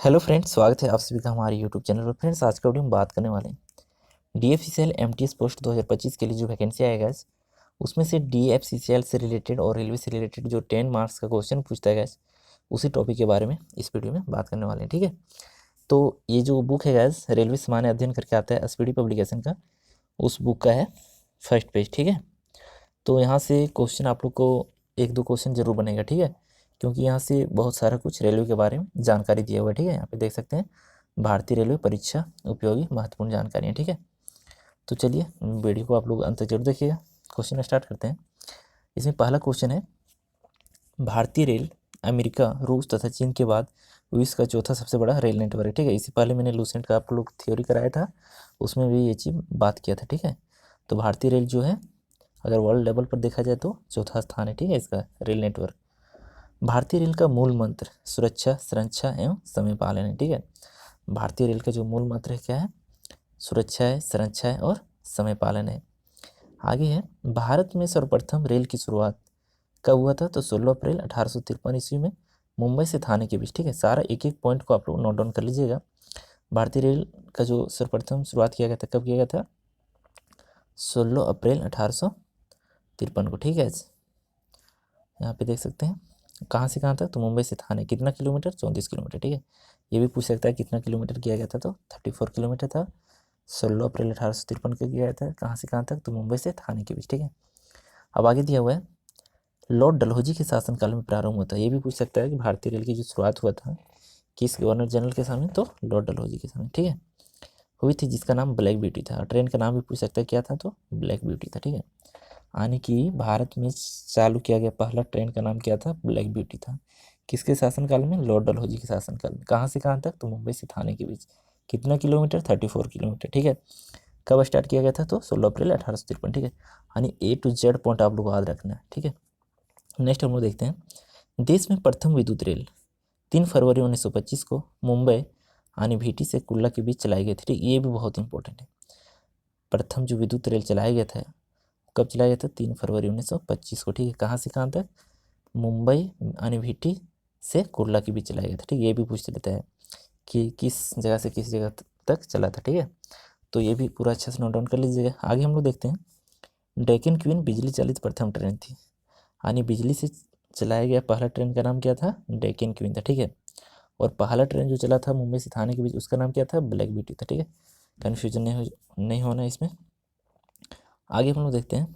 Hello friends, स्वागत है आप सभी का हमारे यूट्यूब चैनल पर। फ्रेंड्स, आज का वीडियो में बात करने वाले हैं DFCCL MTS पोस्ट 2025 के लिए जो वैकेंसी आएगा उसमें से DFCCL से रिलेटेड और रेलवे से रिलेटेड जो 10 मार्क्स का क्वेश्चन पूछता है गैस, उसी टॉपिक के बारे में इस वीडियो में बात करने वाले हैं। ठीक है, तो ये जो बुक है गैस, रेलवे सामान्य अध्ययन करके आता है SPD पब्लिकेशन का, उस बुक का है फर्स्ट पेज। ठीक है, तो यहाँ से क्वेश्चन आप लोग को एक दो क्वेश्चन जरूर बनेगा। ठीक है, क्योंकि यहाँ से बहुत सारा कुछ रेलवे के बारे में जानकारी दिया हुआ है। ठीक है, यहाँ पे देख सकते हैं भारतीय रेलवे परीक्षा उपयोगी महत्वपूर्ण जानकारियाँ। ठीक है, तो चलिए वीडियो को आप लोग अंत तक जरूर देखिएगा। क्वेश्चन स्टार्ट करते हैं। इसमें पहला क्वेश्चन है, भारतीय रेल अमेरिका, रूस तथा चीन के बाद विश्व का चौथा सबसे बड़ा रेल नेटवर्क है। ठीक है, इससे पहले मैंने लूसेंट का आप लोग थ्योरी कराया था, उसमें भी ये चीज़ बात किया था। ठीक है, तो भारतीय रेल जो है अगर वर्ल्ड लेवल पर देखा जाए तो चौथा स्थान है। ठीक है, इसका रेल नेटवर्क। भारतीय रेल का मूल मंत्र सुरक्षा, संरक्षा एवं समय पालन है। ठीक है, भारतीय रेल का जो मूल मंत्र है क्या है? सुरक्षा है, संरक्षा है और समय पालन है। आगे है, भारत में सर्वप्रथम रेल की शुरुआत कब हुआ था? तो 16 अप्रैल 1853 ईस्वी में मुंबई से थाने के बीच। ठीक है, सारा एक एक पॉइंट को आप लोग नोट डाउन कर लीजिएगा। भारतीय रेल का जो सर्वप्रथम शुरुआत किया गया था, कब किया गया था? 16 अप्रैल 1853 को। ठीक है, यहाँ पे देख सकते हैं कहाँ से कहाँ तक, तो मुंबई से थाने। कितना किलोमीटर? 34 किलोमीटर। ठीक है, ये भी पूछ सकता है कितना किलोमीटर किया गया था, तो 34 किलोमीटर था। 16 अप्रैल 1853 को किया गया था। कहाँ से कहाँ तक? तो मुंबई से थाने के बीच। ठीक है, अब आगे दिया हुआ है, लॉर्ड डलहौजी के शासनकाल में प्रारंभ होता है। ये भी पूछ सकता है कि भारतीय रेल की जो शुरुआत हुआ था किस गवर्नर जनरल के समय? तो लॉर्ड डलहौजी के समय। ठीक है, हुई थी, जिसका नाम ब्लैक ब्यूटी था। ट्रेन का नाम भी पूछ सकता है क्या था? तो ब्लैक ब्यूटी था। ठीक है, आने की भारत में चालू किया गया पहला ट्रेन का नाम क्या था? ब्लैक ब्यूटी था। किसके शासनकाल में? लॉर्ड डलहौजी के शासनकाल में। कहाँ से कहाँ तक? तो मुंबई से थाने के बीच। कितना किलोमीटर? 34 किलोमीटर। ठीक है, कब स्टार्ट किया गया था? तो 16 अप्रैल 1853। ठीक है, यानी A to Z पॉइंट आप लोग को याद रखना है। ठीक है, नेक्स्ट हम लोग देखते हैं, देश में प्रथम विद्युत रेल 3 फरवरी 1925 को मुंबई यानी भीटी से कुल्ला के बीच चलाई गई थी। ठीक, ये भी बहुत इंपॉर्टेंट है। प्रथम जो विद्युत रेल चलाया गया था कब चलाया गया था? 3 फरवरी 1925 को। ठीक है, कहाँ से कहाँ तक? मुंबई यानी भीटी से कुर्ला के बीच चलाया गया था। ठीक, ये भी पूछ लेता है कि किस जगह से किस जगह तक चला था। ठीक है, तो ये भी पूरा अच्छे से नोट डाउन कर लीजिएगा। आगे हम लोग देखते हैं, डेक्कन क्वीन बिजली चालित प्रथम ट्रेन थी, यानी बिजली से चलाया गया पहला ट्रेन का नाम क्या था? डेक्कन क्वीन था। ठीक है, और पहला ट्रेन जो चला था मुंबई से थाने के बीच, उसका नाम क्या था? ब्लैक ब्यूटी था। ठीक है, कन्फ्यूजन नहीं होना इसमें। आगे हम लोग देखते हैं,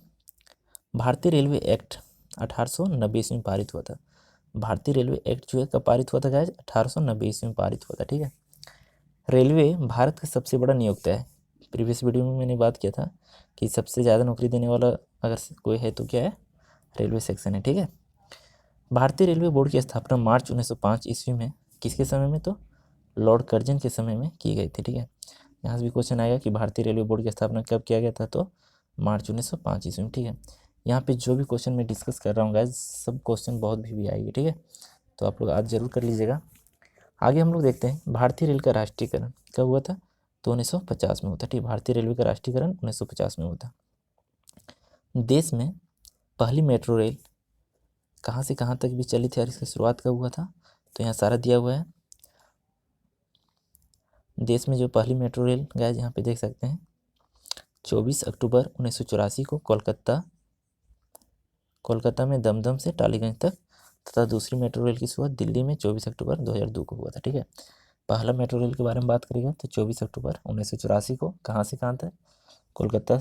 भारतीय रेलवे एक्ट 1890 ईस्वी में पारित हुआ था। भारतीय रेलवे एक्ट जो है कब पारित हुआ था गाइस? 1890 ईस्वी में पारित हुआ था। ठीक है, रेलवे भारत का सबसे बड़ा नियोक्ता है। प्रीवियस वीडियो में मैंने बात किया था कि सबसे ज़्यादा नौकरी देने वाला अगर कोई है तो क्या है? रेलवे सेक्शन है। ठीक है, भारतीय रेलवे बोर्ड की स्थापना मार्च 1905 ईस्वी में किसके समय में? तो लॉर्ड कर्जन के समय में की गई थी। ठीक है, यहाँ से भी क्वेश्चन आएगा कि भारतीय रेलवे बोर्ड की स्थापना कब किया गया था? तो मार्च 1905 ईस्वी में। ठीक है, यहाँ पे जो भी क्वेश्चन मैं डिस्कस कर रहा हूँ गाइज, सब क्वेश्चन बहुत भी आएगी। ठीक है, तो आप लोग आज जरूर कर लीजिएगा। आगे हम लोग देखते हैं, भारतीय रेल का राष्ट्रीयकरण कब हुआ था? तो 1950 में हुआ था। ठीक, भारतीय रेलवे का राष्ट्रीयकरण 1950 में हुआ था। देश में पहली मेट्रो रेल कहाँ से कहाँ तक भी चली थी और इसकी शुरुआत कब हुआ था? तो यहाँ सारा दिया हुआ है। देश में जो पहली मेट्रो रेल गाइज यहाँ पे देख सकते हैं, 24 अक्टूबर 1984 को कोलकाता में दमदम से टालीगंज तक, तथा दूसरी मेट्रो रेल की शुरुआत दिल्ली में 24 अक्टूबर 2002 को हुआ था। ठीक है, पहला मेट्रो रेल के बारे में बात करेगा तो 24 अक्टूबर 1984 को कहाँ से कहाँ तक? कोलकाता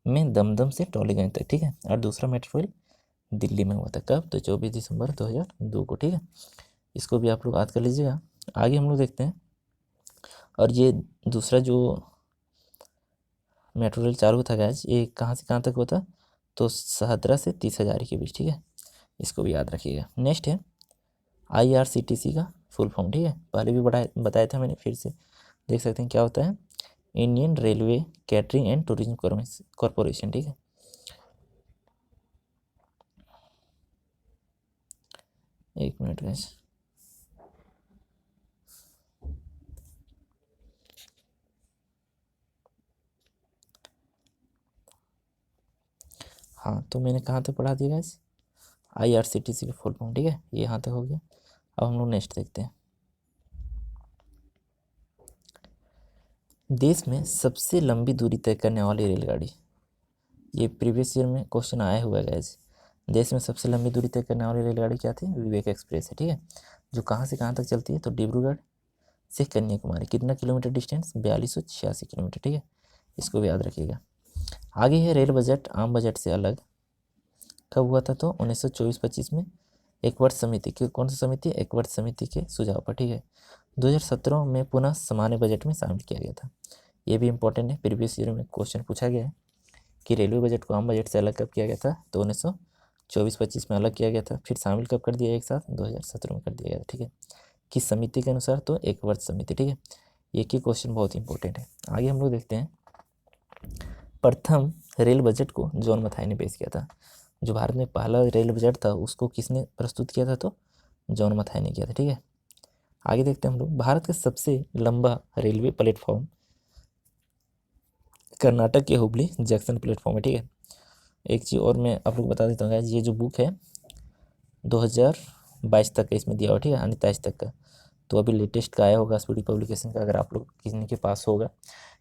में दमदम से टॉलीगंज तक। ठीक है, और दूसरा मेट्रो रेल दिल्ली में हुआ था कब? तो 24 दिसंबर 2002 को। ठीक है, इसको भी आप लोग याद कर लीजिएगा। आगे हम लोग देखते हैं, और ये दूसरा जो मेट्रो रेल चालू था गैस, ये कहाँ से कहाँ तक होता? तो 17 से 30 हज़ार के बीच। ठीक है, इसको भी याद रखिएगा। नेक्स्ट है IRCTC का फुल फॉर्म। ठीक है, पहले भी बताया था मैंने, फिर से देख सकते हैं क्या होता है, Indian railway catering and tourism corporation. ठीक है, एक मिनट गैस। हाँ, तो मैंने कहाँ तक पढ़ा दिया गैस? IRCTC का फुल फॉर्म। ठीक है, ये यहाँ तक हो गया। अब हम लोग नेक्स्ट देखते हैं, देश में सबसे लंबी दूरी तय करने वाली रेलगाड़ी, ये प्रीवियस ईयर में क्वेश्चन आया हुआ है गाइस। देश में सबसे लंबी दूरी तय करने वाली रेलगाड़ी क्या थी? विवेक एक्सप्रेस है, ठीक है। जो कहाँ से कहाँ तक चलती है? तो डिब्रूगढ़ से कन्याकुमारी। कितना किलोमीटर डिस्टेंस? 4286 किलोमीटर, ठीक है। इसको भी याद रखिएगा। आगे है रेल बजट आम बजट से अलग कब हुआ था? तो 1924-25 में एक वर्ष समिति की, कौन सी समिति? एक वर्ष समिति के सुझाव पर, ठीक है। 2017 में पुनः सामान्य बजट में शामिल किया गया था। ये भी इंपॉर्टेंट है, प्रीवियस ईयर में क्वेश्चन पूछा गया है कि रेलवे बजट को आम बजट से अलग कब किया गया था? तो 1924-25 में अलग किया गया था। फिर शामिल कब कर दिया एक साथ? 2017 में कर दिया गया था, ठीक है। किस समिति के अनुसार? तो एक वर्ष समिति, ठीक है। एक ही क्वेश्चन बहुत इंपॉर्टेंट है। आगे हम लोग देखते हैं, प्रथम रेल बजट को जॉन मथाई ने पेश किया था। जो भारत में पहला रेल बजट था उसको किसने प्रस्तुत किया था? तो जॉन मथाई ने किया था, ठीक है। आगे देखते हैं हम लोग, भारत का सबसे लंबा रेलवे प्लेटफॉर्म कर्नाटक के हुबली जंक्शन प्लेटफॉर्म है, ठीक है। एक चीज़ और मैं आप लोग बता देता हूँ, ये जो बुक है 2022 तक का इसमें दिया हुआ, ठीक है, यानी 23 तक का। तो अभी लेटेस्ट का आया होगा स्पीडी पब्लिकेशन का, अगर आप लोग किसी के पास होगा,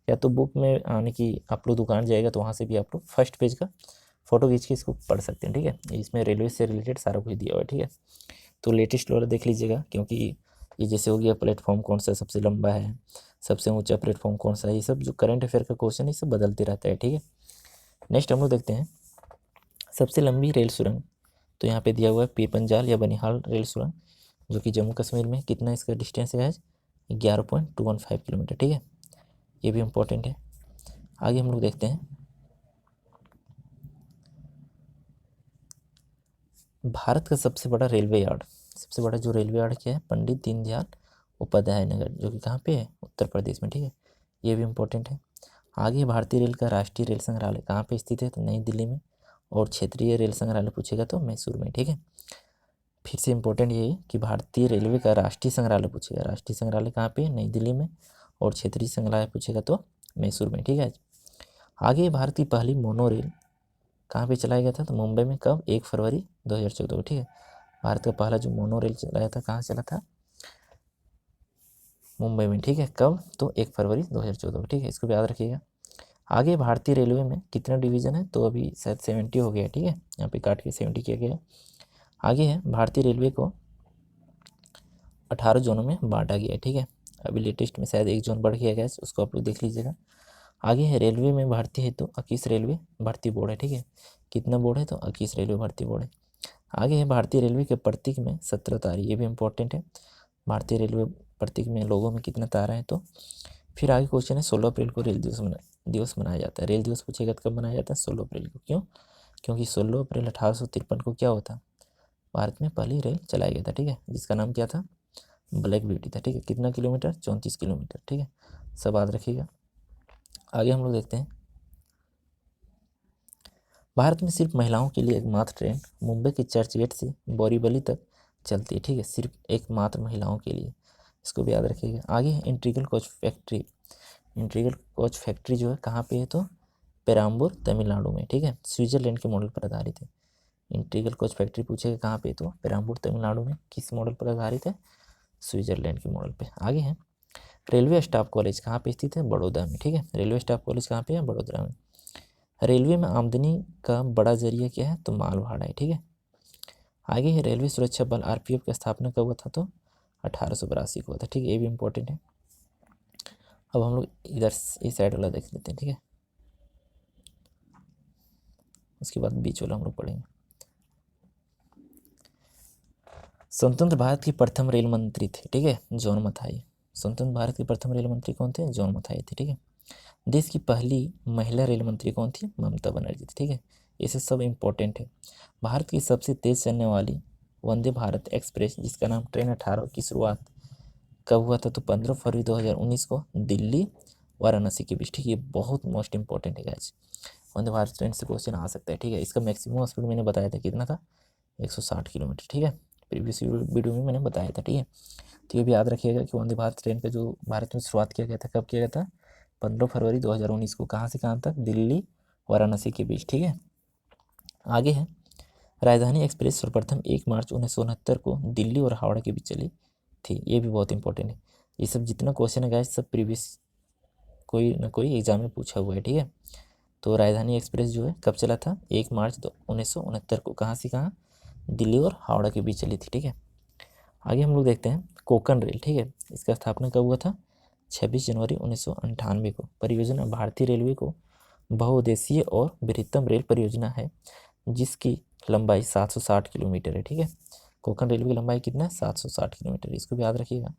या तो बुक में आने की आप लोग दुकान जाएगा तो वहाँ से भी आप लोग फर्स्ट पेज का फोटो खींच के इसको पढ़ सकते हैं, ठीक है। इसमें रेलवे से रिलेटेड सारा कुछ दिया हुआ है, ठीक है। तो लेटेस्ट वाला देख लीजिएगा, क्योंकि ये जैसे हो गया प्लेटफॉर्म कौन सा सबसे लंबा है, सबसे ऊंचा प्लेटफॉर्म कौन सा है, ये सब जो करंट अफेयर का क्वेश्चन है ये सब बदलते रहता है, ठीक है। नेक्स्ट हम लोग देखते हैं सबसे लंबी रेल सुरंग। तो यहाँ पे दिया हुआ है पीरपंजाल या बनिहाल रेल सुरंग, जो कि जम्मू कश्मीर में। कितना इसका डिस्टेंस है? 11.215 किलोमीटर, ठीक है। ये भी इम्पोर्टेंट है। आगे हम लोग देखते हैं, भारत का सबसे बड़ा रेलवे यार्ड। सबसे बड़ा जो रेलवे यार्ड क्या है? पंडित दीनदयाल उपाध्याय नगर, जो कि कहाँ पे है? उत्तर प्रदेश में, ठीक है। ये भी इम्पोर्टेंट है। आगे भारतीय रेल का राष्ट्रीय रेल संग्रहालय कहाँ पे स्थित है? तो नई दिल्ली में। और क्षेत्रीय रेल संग्रहालय पूछेगा तो मैसूर में, ठीक है। फिर से इम्पोर्टेंट ये है कि भारतीय रेलवे का राष्ट्रीय संग्रहालय पूछेगा, राष्ट्रीय संग्रहालय कहाँ पे? नई दिल्ली में। और क्षेत्रीय संग्रहालय पूछेगा तो मैसूर में, ठीक है। आगे भारत की पहली मोनो रेल कहाँ पे चलाया गया था? तो मुंबई में। कब? 1 फरवरी 2014 को, ठीक है। भारत का पहला जो मोनो रेल चलाया था कहाँ चला था? मुंबई में, ठीक है। कब? तो 1 फरवरी 2014 को, ठीक है। इसको भी याद रखिएगा। आगे भारतीय रेलवे में कितना डिवीज़न है? तो अभी शायद 70 हो गया, ठीक है। यहाँ पे काट के 70 किया गया है। आगे है भारतीय रेलवे को 18 जोनों में बांटा गया है, ठीक है। अभी लेटेस्ट में शायद एक जोन बढ़ गया गया, उसको आप लोग देख लीजिएगा। आगे है रेलवे में भर्ती है तो 21 रेलवे भर्ती बोर्ड है, ठीक है। कितना बोर्ड है? तो 21 रेलवे भर्ती बोर्ड है। आगे है भारतीय रेलवे के प्रतीक में 17 तारे, ये भी इंपॉर्टेंट है। भारतीय रेलवे प्रतीक में लोगों में कितना तारा है? तो फिर आगे क्वेश्चन है 16 अप्रैल को रेल दिवस मनाया जाता है। रेल दिवस पूछेगा तो कब मनाया जाता है? 16 अप्रैल को। क्यों? क्योंकि 16 अप्रैल 1853 को क्या होता? भारत में पहली रेल चलाया गया था, ठीक है, जिसका नाम क्या था? ब्लैक ब्यूटी था, ठीक है। कितना किलोमीटर? 34 किलोमीटर, ठीक है। सब याद रखिएगा। आगे हम लोग देखते हैं, भारत में सिर्फ महिलाओं के लिए एकमात्र ट्रेन मुंबई के चर्च गेट से बोरीवली तक चलती है, ठीक है। सिर्फ एकमात्र महिलाओं के लिए, इसको भी याद रखिएगा। आगे है integral coach factory. Integral coach factory जो है कहाँ पे है? तो पेराम्बूर तमिलनाडु में, ठीक है। स्विट्जरलैंड के मॉडल पर आधारित है। इंटीग्रल कोच फैक्ट्री पूछेगा कहाँ पे? तो पेराम्बूर तमिलनाडु में। किस मॉडल पर आधारित है? स्विट्जरलैंड के मॉडल पे। आगे है रेलवे स्टाफ कॉलेज कहाँ पे स्थित है? बड़ौदा में, ठीक है। रेलवे स्टाफ कॉलेज कहाँ पे है? बड़ौदा में। रेलवे में आमदनी का बड़ा जरिया क्या है? तो माल भाड़ा है, ठीक है। आगे है रेलवे सुरक्षा बल आरपीएफ की स्थापना कब हुआ था? तो 1882 को हुआ था, ठीक है। ये भी इंपॉर्टेंट है। अब हम लोग इधर इस साइड वाला देख लेते हैं, ठीक है। उसके बाद बीच वाला हम लोग पढ़ेंगे। स्वतंत्र भारत की प्रथम रेल मंत्री थे, ठीक है, जॉन मथाई। स्वतंत्र भारत के प्रथम रेल मंत्री कौन थे? जॉन मथाई थे, ठीक है। देश की पहली महिला रेल मंत्री कौन थी? ममता बनर्जी थी, ठीक है। ये सब इम्पोर्टेंट है। भारत की सबसे तेज चलने वाली वंदे भारत एक्सप्रेस, जिसका नाम ट्रेन 18 की शुरुआत कब हुआ था? तो 15 फरवरी 2019 को दिल्ली वाराणसी के बीच, ठीक है। ये बहुत मोस्ट इंपॉर्टेंट है गाइस। वंदे भारत ट्रेन से क्वेश्चन आ सकता है, ठीक है। इसका मैक्सिमम स्पीड मैंने बताया था कितना था? 160 किलोमीटर, ठीक है। प्रीवियस वीडियो में मैंने बताया था, ठीक है। तो ये भी याद रखिएगा कि वंदे भारत ट्रेन का जो भारत में शुरुआत किया गया था, कब किया गया था? 15 फरवरी 2019 को। कहाँ से कहाँ तक? दिल्ली वाराणसी के बीच, ठीक है। आगे है राजधानी एक्सप्रेस सर्वप्रथम 1 मार्च 1969 को दिल्ली और हावड़ा के बीच चली थी। ये भी बहुत इंपॉर्टेंट है। ये सब जितना क्वेश्चन है गाइस सब प्रीवियस कोई ना कोई एग्जाम में पूछा हुआ है, ठीक है। तो राजधानी एक्सप्रेस जो है कब चला था? 1 मार्च 1969 को। कहाँ से कहाँ? दिल्ली और हावड़ा के बीच चली थी, ठीक है। आगे हम लोग देखते हैं कोंकण रेल, ठीक है। इसका स्थापना कब हुआ था? 26 जनवरी 1998 को। परियोजना भारतीय रेलवे को बहुउद्देशीय और बृहत्तम रेल परियोजना है जिसकी लंबाई 760 किलोमीटर है, ठीक है। कोंकण रेलवे की लंबाई कितना है? 760 किलोमीटर, इसको भी याद रखिएगा।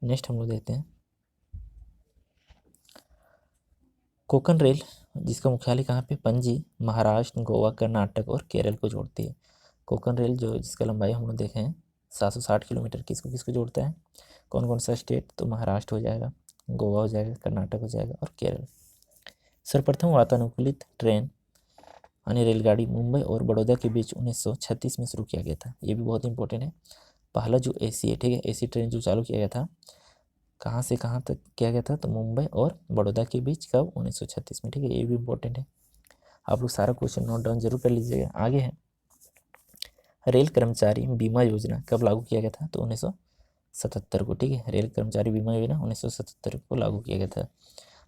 नेक्स्ट हम लोग देखते हैं कोंकण रेल, जिसका मुख्यालय कहाँ पे? पणजी, महाराष्ट्र, गोवा, कर्नाटक और केरल को जोड़ती है। कोंकण रेल जो जिसका लंबाई हम लोग देखे हैं 760 किलोमीटर, किसको किसको जोड़ता है? कौन कौन सा स्टेट? तो महाराष्ट्र हो जाएगा, गोवा हो जाएगा, कर्नाटक हो जाएगा और केरल। सर्वप्रथम वातानुकूलित ट्रेन यानी रेलगाड़ी मुंबई और बड़ौदा के बीच 1936 में शुरू किया गया था। ये भी बहुत इंपॉर्टेंट है। पहला जो एसी है, ठीक है, एसी ट्रेन जो चालू किया गया था, कहाँ से कहाँ तक किया गया था? तो मुंबई और बड़ौदा के बीच कब? 1936 में, ठीक है। ये भी इंपॉर्टेंट है, आप लोग सारा क्वेश्चन नोट डाउन जरूर कर लीजिएगा। आगे है रेल कर्मचारी बीमा योजना कब लागू किया गया था? तो 1977 को, ठीक है। रेल कर्मचारी बीमा योजना 1977 को लागू किया गया था।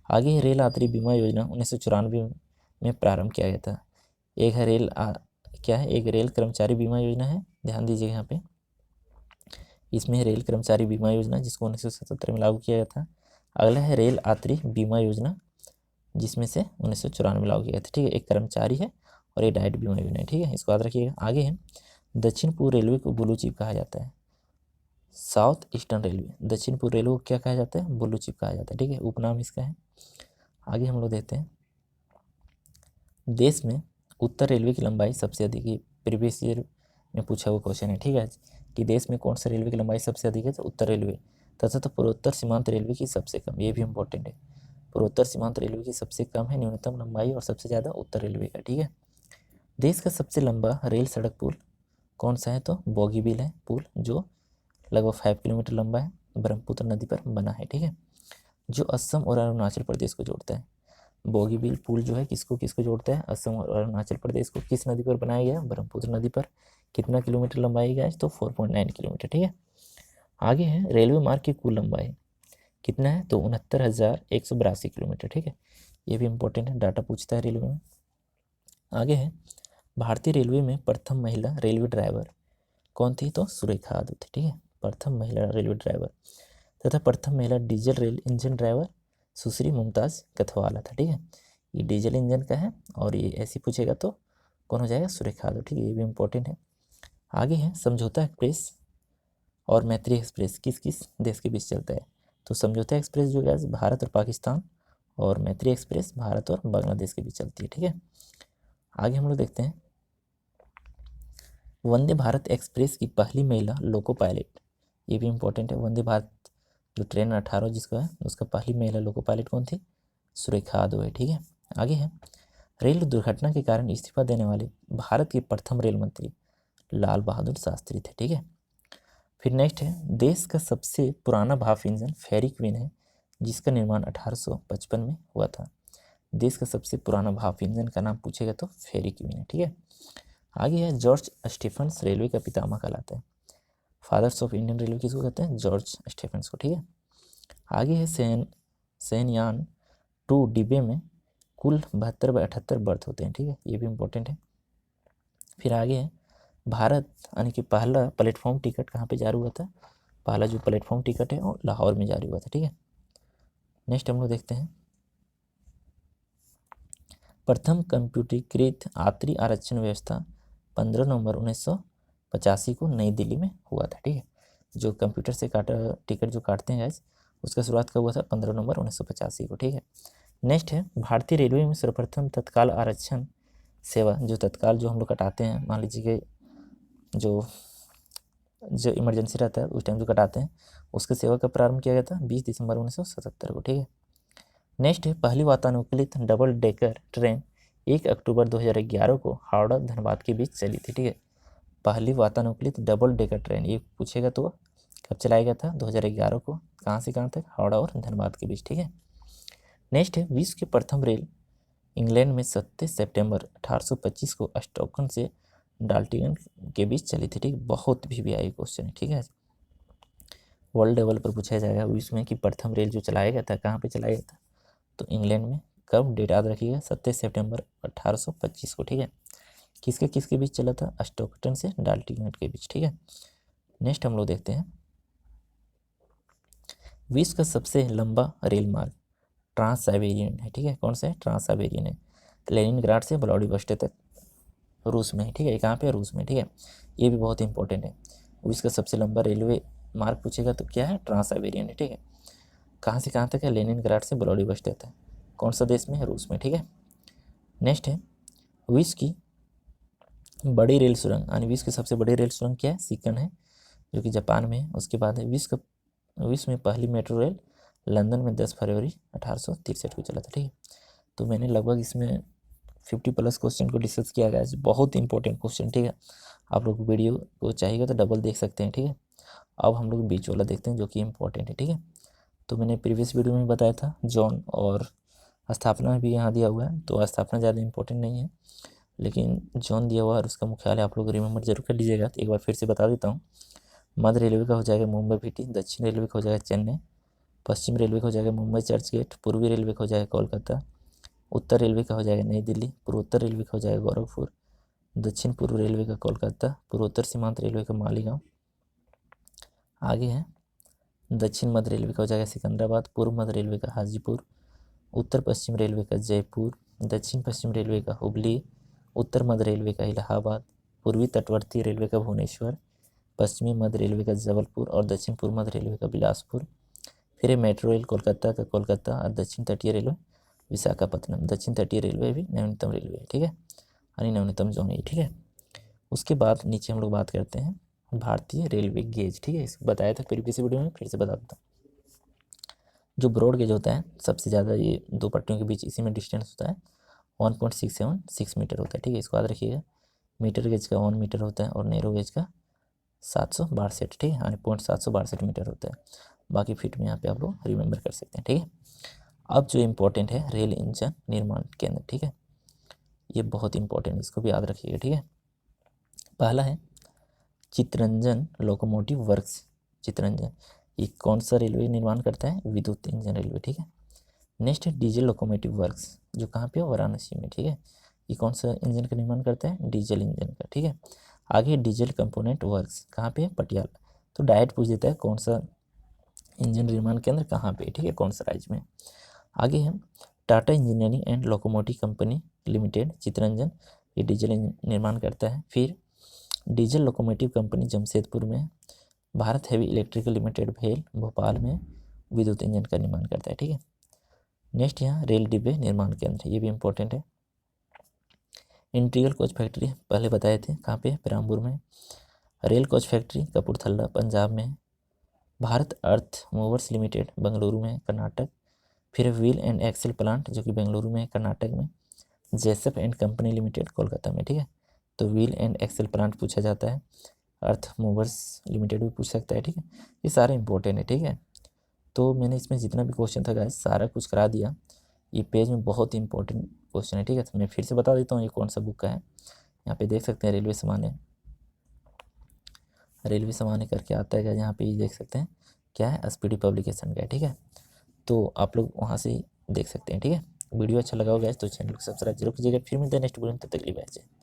आगे है रेल यात्री बीमा योजना 1994 में प्रारंभ किया गया था। एक है क्या है? एक रेल कर्मचारी बीमा योजना है, ध्यान दीजिएगा यहाँ पे। इसमें है रेल कर्मचारी बीमा योजना जिसको 1977 में लागू किया गया था। अगला है रेल यात्री बीमा योजना जिसमें से 1994 में लागू किया गया था, ठीक है। एक कर्मचारी है और एक डायरेक्ट बीमा योजना है, ठीक है, इसको याद रखिएगा। आगे है दक्षिण पूर्व रेलवे को ब्लू चिप कहा जाता है। साउथ ईस्टर्न रेलवे, दक्षिण पूर्व रेलवे को क्या कहा जाता है? ब्लू चिप कहा जाता है, ठीक है, उपनाम इसका है। आगे हम लोग देखते हैं देश में उत्तर रेलवे की लंबाई सबसे अधिक है। प्रीवियस ईयर में पूछा हुआ क्वेश्चन है, ठीक है, कि देश में कौन सा रेलवे की लंबाई सबसे अधिक है? तो उत्तर रेलवे। तथा तो पूर्वोत्तर सीमांत रेलवे की सबसे कम, ये भी इंपॉर्टेंट है। पूर्वोत्तर सीमांत रेलवे की सबसे कम है न्यूनतम लंबाई और सबसे ज़्यादा उत्तर रेलवे का, ठीक है। देश का सबसे लंबा रेल सड़क पुल कौन सा है? तो बोगीबील है पुल, जो लगभग 5 किलोमीटर लंबा है, ब्रह्मपुत्र नदी पर बना है, ठीक है, जो असम और अरुणाचल प्रदेश को जोड़ता है। बोगीबील पुल जो है किसको किसको जोड़ता है? असम और अरुणाचल प्रदेश को। किस नदी पर बनाया गया? ब्रह्मपुत्र नदी पर। कितना किलोमीटर लंबाई गया? तो 4.9 किलोमीटर, ठीक है। आगे है रेलवे मार्ग की कुल लंबाई कितना है? तो 69,182 किलोमीटर, ठीक है। ये भी इंपॉर्टेंट है, डाटा पूछता है रेलवे में। आगे है भारतीय रेलवे में प्रथम महिला रेलवे ड्राइवर कौन थी? तो सुरेखा यादव थी, ठीक है, प्रथम महिला रेलवे ड्राइवर। तथा प्रथम महिला डीजल रेल इंजन ड्राइवर सुश्री मुमताज़ कथवाला था, ठीक है। ये डीजल इंजन का है और ये ऐसे पूछेगा तो कौन हो जाएगा? सुरेखा यादव, ठीक है, ये भी इंपॉर्टेंट है। आगे है समझौता एक्सप्रेस और मैत्री एक्सप्रेस किस किस देश के बीच चलता है? तो समझौता एक्सप्रेस जो है भारत और पाकिस्तान, और मैत्री एक्सप्रेस भारत और बांग्लादेश के बीच चलती है, ठीक है। आगे हम लोग देखते हैं वंदे भारत एक्सप्रेस की पहली महिला लोको पायलट, ये भी इंपॉर्टेंट है। वंदे भारत जो ट्रेन 18 जिसका है उसका पहली महिला लोको पायलट कौन थी? सुरेखा यादव है, ठीक है। आगे है रेल दुर्घटना के कारण इस्तीफा देने वाले भारत के प्रथम रेल मंत्री लाल बहादुर शास्त्री थे, ठीक है। फिर नेक्स्ट है देश का सबसे पुराना भाप इंजन फेरी क्वीन है जिसका निर्माण 1855 में हुआ था। देश का सबसे पुराना भाप इंजन का नाम पूछेगा तो फेरी क्वीन है, ठीक है। आगे है जॉर्ज स्टीफंस रेलवे का पितामह कहलाता है। फादर्स ऑफ इंडियन रेलवे किसको कहते हैं? जॉर्ज स्टीफंस को, ठीक है। आगे है सेनयान 2 डिब्बे में कुल 72/78 बर्थ होते हैं, ठीक है, ये भी इंपॉर्टेंट है। फिर आगे है भारत यानी कि पहला प्लेटफॉर्म टिकट कहाँ पे जारी हुआ था? पहला जो प्लेटफॉर्म टिकट है वो लाहौर में जारी हुआ था, ठीक है। नेक्स्ट हम लोग देखते हैं प्रथम कंप्यूटरीकृत यात्री आरक्षण व्यवस्था 15 नवंबर 1985 को नई दिल्ली में हुआ था, ठीक है। जो कंप्यूटर से टिकट जो काटते हैं गैस, उसका शुरुआत कब हुआ था? 15 नवंबर 1985 को, ठीक है। नेक्स्ट है भारतीय रेलवे में सर्वप्रथम तत्काल आरक्षण सेवा, जो तत्काल जो हम लोग कटाते हैं, मान लीजिए कि जो इमरजेंसी रहता है उस टाइम जो कटाते हैं, उसकी सेवा का प्रारंभ किया गया था 20 दिसंबर 1977 को, ठीक है। नेक्स्ट है पहली वातानुकूलित डबल डेकर ट्रेन 1 अक्टूबर 2011 को हावड़ा धनबाद के बीच चली थी, ठीक है। पहली वातानुकूलित डबल डेकर ट्रेन, ये पूछेगा तो कब चलाया गया था? 2011 को। कहाँ से कहाँ तक? हावड़ा और धनबाद के बीच, ठीक है। नेक्स्ट है विश्व की प्रथम रेल इंग्लैंड में 27 सितंबर 1825 को स्टॉकटन से डाल्टन के बीच चली थी, ठीक। बहुत भी आई क्वेश्चन है, ठीक है। वर्ल्ड लेवल पर पूछा जाएगा विश्व में कि प्रथम रेल जो चलाया गया था कहाँ पे चलाया गया था, तो इंग्लैंड में। कब, डेट याद रखिएगा 27 सितंबर 1825 को, ठीक है। किसके बीच चला था, स्टॉकटन से डाल्टनगंज के बीच, ठीक है। नेक्स्ट हम लोग देखते हैं विश्व का सबसे लंबा रेल मार्ग ट्रांस साइबेरियन है, ठीक है। कौन सा है, ट्रांस साइबेरियन है। लेनिनग्राड से व्लादिवोस्टोक तक रूस में है, ठीक है। कहाँ पे, रूस में, ठीक है। ये भी बहुत इंपॉर्टेंट है। विश्व का सबसे लंबा रेलवे मार्ग पूछेगा तो क्या है, ट्रांस साइबेरियन है, ठीक है। कहाँ से कहाँ तक है, लेनिनग्राड से व्लादिवोस्टोक तक। कौन सा देश में है, रूस में, ठीक है। नेक्स्ट है विश्व की बड़ी रेल सुरंग, यानी विश्व की सबसे बड़ी रेल सुरंग क्या है, सिकन है, जो कि जापान में है। उसके बाद है विश्व में पहली मेट्रो रेल लंदन में 10 फरवरी 1863 को चला था, ठीक है। तो मैंने लगभग इसमें 50+ क्वेश्चन को डिस्कस किया गया है, बहुत इंपॉर्टेंट क्वेश्चन, ठीक है। आप लोग वीडियो को चाहिएगा तो डबल देख सकते हैं, ठीक है। अब हम लोग बीच वाला देखते हैं जो कि इम्पोर्टेंट है, ठीक है। तो मैंने प्रीवियस वीडियो में बताया था जॉन और स्थापना भी यहाँ दिया हुआ है, तो स्थापना ज़्यादा इंपॉर्टेंट नहीं है, लेकिन जॉन दिया हुआ है और उसका मुख्यालय आप लोग रिमेंबर जरूर कर लीजिएगा। तो एक बार फिर से बता देता हूँ, मध्य रेलवे का हो जाएगा मुंबई पीटी, दक्षिण रेलवे का हो जाएगा चेन्नई, पश्चिम रेलवे का हो जाएगा मुंबई चर्च गेट, पूर्वी रेलवे का हो जाएगा कोलकाता, उत्तर रेलवे का हो जाएगा नई दिल्ली, पूर्वोत्तर रेलवे का हो जाएगा गोरखपुर, दक्षिण पूर्व रेलवे का कोलकाता, पूर्वोत्तर सीमांत रेलवे का मालीगांव। आगे है दक्षिण मध्य रेलवे का हो जाएगा सिकंदराबाद, पूर्व मध्य रेलवे का हाजीपुर, उत्तर पश्चिम रेलवे का जयपुर, दक्षिण पश्चिम रेलवे का हुबली, उत्तर मध्य रेलवे का इलाहाबाद, पूर्वी तटवर्ती रेलवे का भुवनेश्वर, पश्चिमी मध्य रेलवे का जबलपुर और दक्षिण पूर्व मध्य रेलवे का बिलासपुर। फिर मेट्रो रेल कोलकाता का कोलकाता और दक्षिण तटीय रेलवे विशाखापत्तनम। दक्षिण तटीय रेलवे भी नवीनतम रेलवे है, ठीक है, यानी नवीनतम जोन है, ठीक है। उसके बाद नीचे हम लोग बात करते हैं भारतीय रेलवे गेज, ठीक है। इसको बताया था प्रीवियस वीडियो में, फिर से बता देता हूँ। जो ब्रॉड गेज होता है सबसे ज़्यादा ये दो पट्टियों के बीच इसी में डिस्टेंस होता है 1.676 मीटर होता है, ठीक है। इसको याद रखिएगा। मीटर गेज का 1 मीटर होता है और नैरो गेज का 762, ठीक है, यानी 762 मीटर होता है। बाकी फीट में यहाँ पे आप लोग रिमेंबर कर सकते हैं, ठीक है। अब जो इम्पोर्टेंट है रेल इंजन निर्माण केंद्र, ठीक है, ये बहुत इंपॉर्टेंट है, इसको भी याद रखिएगा, ठीक है। पहला है चित्तरंजन लोकोमोटिव वर्क्स। चित्तरंजन ये कौन सा रेलवे निर्माण करता है, विद्युत इंजन रेलवे, ठीक है। नेक्स्ट है डीजल लोकोमोटिव वर्क्स, जो कहाँ पे है, वाराणसी में, ठीक है। ये कौन सा इंजन का निर्माण करता है, डीजल इंजन का, ठीक है। आगे डीजल कंपोनेंट वर्क्स कहाँ पे है, पटियाला। तो डायरेक्ट पूछ देता है कौन सा इंजन निर्माण केंद्र कहाँ पे, ठीक है, कौन सा राज्य में। आगे है Tata engineering and locomotive company limited Chittaranjan, ये डीजल निर्माण करता है। फिर डीजल लोकोमोटिव कंपनी जमशेदपुर में, भारत हैवी इलेक्ट्रिकल लिमिटेड भेल भोपाल में विद्युत इंजन का निर्माण करता है, ठीक है। नेक्स्ट यहाँ रेल डिब्बे निर्माण केंद्र, ये भी इंपॉर्टेंट है। इंटीग्रल कोच फैक्ट्री पहले बताए थे कहाँ पे, पेराम्बूर में। Rail coach factory Kapurthala Punjab में। भारत अर्थ मूवर्स लिमिटेड बेंगलुरु में, कर्नाटक। फिर व्हील एंड एक्सेल प्लांट जो कि बेंगलुरु में, कर्नाटक में। Jessop and company limited Kolkata में, ठीक है। तो व्हील एंड एक्सेल प्लांट पूछा जाता है। अर्थ मूवर्स लिमिटेड भी पूछ सकता है, ठीक है। ये सारे इंपॉर्टेंट है, ठीक है। तो मैंने इसमें जितना भी क्वेश्चन था गाइस सारा कुछ करा दिया। ये पेज में बहुत इंपॉर्टेंट क्वेश्चन है, ठीक है। तो मैं फिर से बता देता हूँ ये कौन सा बुक का है। यहाँ पे देख सकते हैं रेलवे सामान्य करके आता है, यहाँ पे ये देख सकते हैं क्या है, स्पीडी पब्लिकेशन का है, ठीक है। तो आप लोग वहाँ से देख सकते हैं, ठीक है। वीडियो अच्छा लगा होगा तो चैनल को सब्सक्राइब जरूर कीजिएगा। फिर मिलते हैं नेक्स्ट वीडियो में, तब तक के लिए बाय।